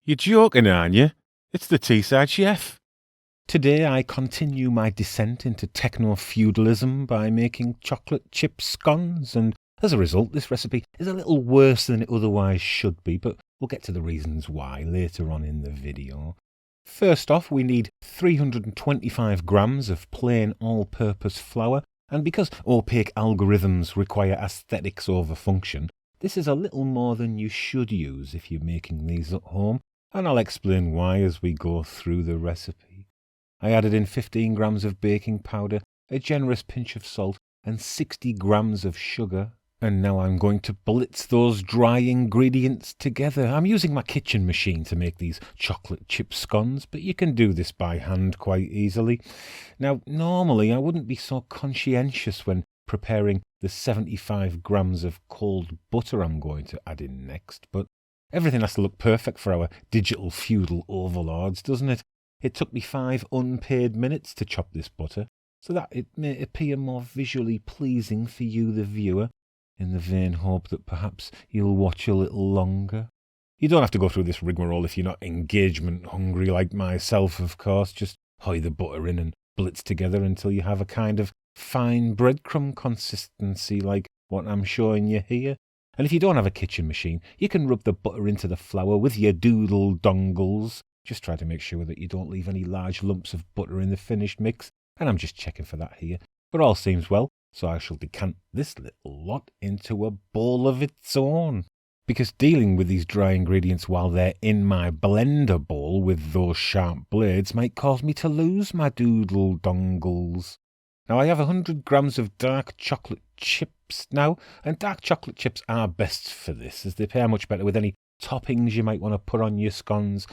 You're joking, aren't you? It's the Teesside Chef. Today I continue my descent into techno-feudalism by making chocolate chip scones, and as a result this recipe is a little worse than it otherwise should be, but we'll get to the reasons why later on in the video. First off, we need 325 grams of plain all-purpose flour, and because opaque algorithms require aesthetics over function, this is a little more than you should use if you're making these at home, and I'll explain why as we go through the recipe. I added in 15 grams of baking powder, a generous pinch of salt, and 60 grams of sugar. And now I'm going to blitz those dry ingredients together. I'm using my kitchen machine to make these chocolate chip scones, but you can do this by hand quite easily. Now, normally I wouldn't be so conscientious when preparing the 75 grams of cold butter I'm going to add in next, but everything has to look perfect for our digital feudal overlords, doesn't it? It took me 5 unpaid minutes to chop this butter, so that it may appear more visually pleasing for you, the viewer, in the vain hope that perhaps you'll watch a little longer. You don't have to go through this rigmarole if you're not engagement hungry like myself, of course. Just hide the butter in and blitz together until you have a kind of fine breadcrumb consistency like what I'm showing you here. And if you don't have a kitchen machine, you can rub the butter into the flour with your doodle dongles. Just try to make sure that you don't leave any large lumps of butter in the finished mix, and I'm just checking for that here. But all seems well, so I shall decant this little lot into a bowl of its own. Because dealing with these dry ingredients while they're in my blender bowl with those sharp blades might cause me to lose my doodle dongles. Now I have 100 grams of dark chocolate chips now, and dark chocolate chips are best for this, as they pair much better with any toppings you might want to put on your scones,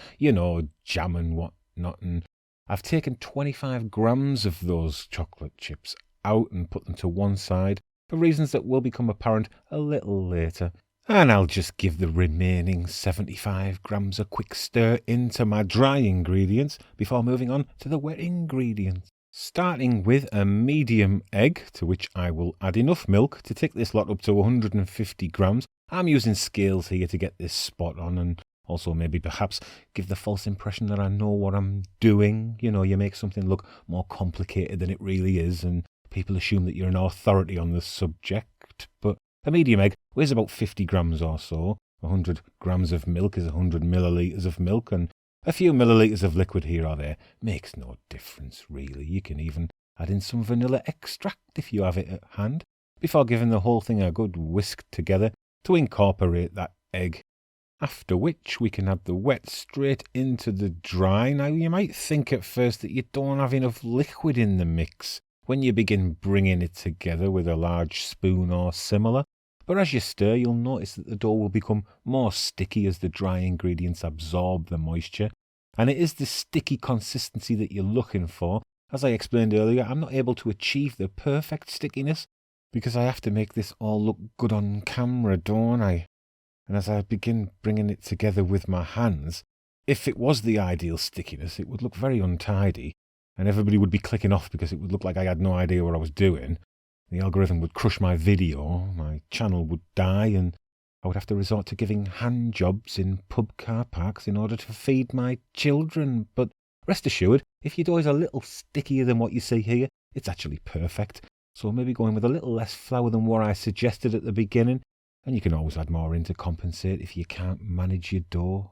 jam and whatnot. And I've taken 25 grams of those chocolate chips out and put them to one side for reasons that will become apparent a little later. And I'll just give the remaining 75 grams a quick stir into my dry ingredients before moving on to the wet ingredients. Starting with a medium egg, to which I will add enough milk to take this lot up to 150 grams. I'm using scales here to get this spot on, and also maybe perhaps give the false impression that I know what I'm doing. You make something look more complicated than it really is, and people assume that you're an authority on the subject. But a medium egg weighs about 50 grams or so. 100 grams of milk is 100 millilitres of milk, and a few millilitres of liquid here or there makes no difference, really. You can even add in some vanilla extract if you have it at hand, before giving the whole thing a good whisk together to incorporate that egg. After which we can add the wet straight into the dry. Now, you might think at first that you don't have enough liquid in the mix when you begin bringing it together with a large spoon or similar. But as you stir, you'll notice that the dough will become more sticky as the dry ingredients absorb the moisture. And it is the sticky consistency that you're looking for. As I explained earlier, I'm not able to achieve the perfect stickiness because I have to make this all look good on camera, don't I? And as I begin bringing it together with my hands, if it was the ideal stickiness, it would look very untidy, and everybody would be clicking off because it would look like I had no idea what I was doing. The algorithm would crush my video, my channel would die, and I would have to resort to giving hand jobs in pub car parks in order to feed my children. But rest assured, if your dough is a little stickier than what you see here, it's actually perfect. So maybe going with a little less flour than what I suggested at the beginning, and you can always add more in to compensate if you can't manage your dough.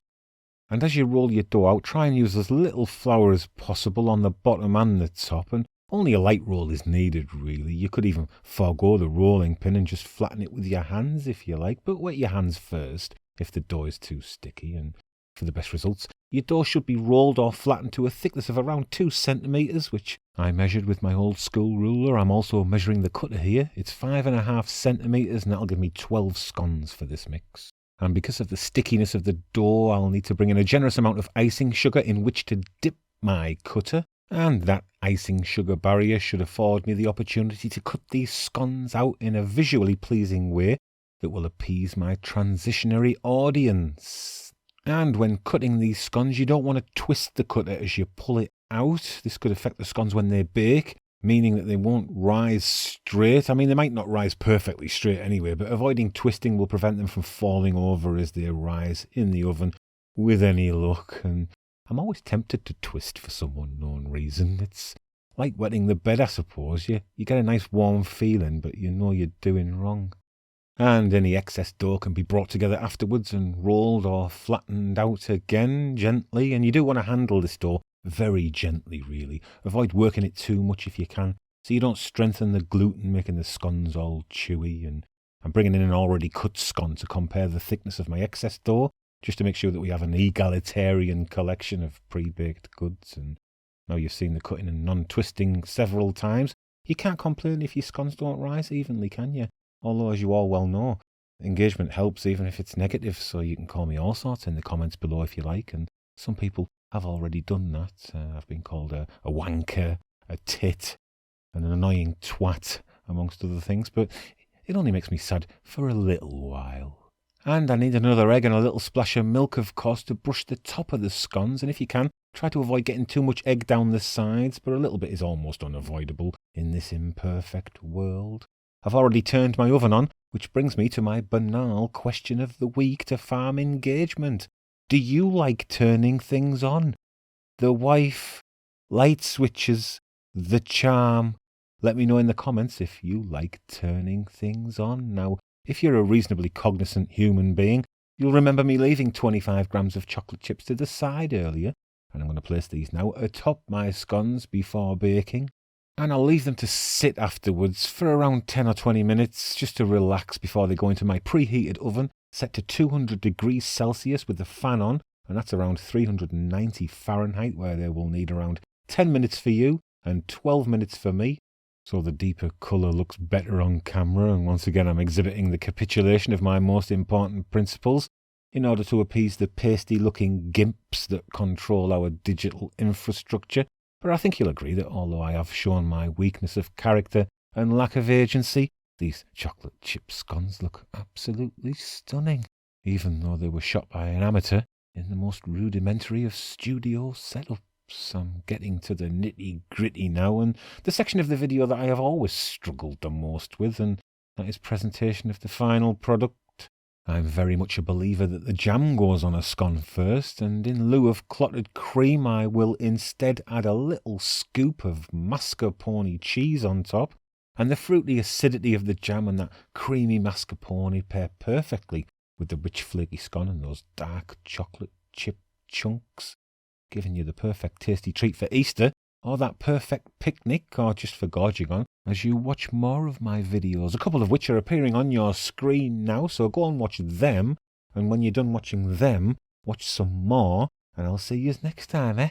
And as you roll your dough out, try and use as little flour as possible on the bottom and the top, and only a light roll is needed, really. You could even forego the rolling pin and just flatten it with your hands if you like, but wet your hands first if the dough is too sticky. And for the best results, your dough should be rolled or flattened to a thickness of around 2 centimetres, which I measured with my old school ruler. I'm also measuring the cutter here. It's 5.5 centimetres, and that'll give me 12 scones for this mix. And because of the stickiness of the dough, I'll need to bring in a generous amount of icing sugar in which to dip my cutter. And that icing sugar barrier should afford me the opportunity to cut these scones out in a visually pleasing way that will appease my transitionary audience. And when cutting these scones, you don't want to twist the cutter as you pull it out. This could affect the scones when they bake, meaning that they won't rise straight. I mean, they might not rise perfectly straight anyway, but avoiding twisting will prevent them from falling over as they rise in the oven. with any luck, and I'm always tempted to twist for some unknown reason. It's like wetting the bed, I suppose. You get a nice warm feeling, but you know you're doing wrong. And any excess dough can be brought together afterwards and rolled or flattened out again gently. And you do want to handle this dough very gently, really. Avoid working it too much if you can, so you don't strengthen the gluten, making the scones all chewy. And I'm bringing in an already cut scone to compare the thickness of my excess dough, just to make sure that we have an egalitarian collection of pre-baked goods. And now you've seen the cutting and non-twisting several times, you can't complain if your scones don't rise evenly, can you? Although, as you all well know, engagement helps even if it's negative, so you can call me all sorts in the comments below if you like, and some people have already done that. I've been called a wanker, a tit, and an annoying twat, amongst other things, but it only makes me sad for a little while. And I need another egg and a little splash of milk, of course, to brush the top of the scones, and if you can, try to avoid getting too much egg down the sides, but a little bit is almost unavoidable in this imperfect world. I've already turned my oven on, which brings me to my banal question of the week to farm engagement. Do you like turning things on? The wife, light switches, the charm. Let me know in the comments if you like turning things on. Now, if you're a reasonably cognizant human being, you'll remember me leaving 25 grams of chocolate chips to the side earlier, and I'm going to place these now atop my scones before baking. And I'll leave them to sit afterwards for around 10 or 20 minutes just to relax before they go into my preheated oven set to 200 degrees Celsius with the fan on, and that's around 390 Fahrenheit, where they will need around 10 minutes for you and 12 minutes for me. So the deeper colour looks better on camera, and once again I'm exhibiting the capitulation of my most important principles in order to appease the pasty-looking gimps that control our digital infrastructure. But I think you'll agree that although I have shown my weakness of character and lack of agency, these chocolate chip scones look absolutely stunning, even though they were shot by an amateur in the most rudimentary of studio setups. I'm getting to the nitty-gritty now, and the section of the video that I have always struggled the most with, and that is presentation of the final product. I'm very much a believer that the jam goes on a scone first, and in lieu of clotted cream I will instead add a little scoop of mascarpone cheese on top, and the fruity acidity of the jam and that creamy mascarpone pair perfectly with the rich flaky scone and those dark chocolate chip chunks, giving you the perfect tasty treat for Easter, or that perfect picnic, or just for gorging on as you watch more of my videos, a couple of which are appearing on your screen now, so go and watch them, and when you're done watching them, watch some more, and I'll see you next time, eh?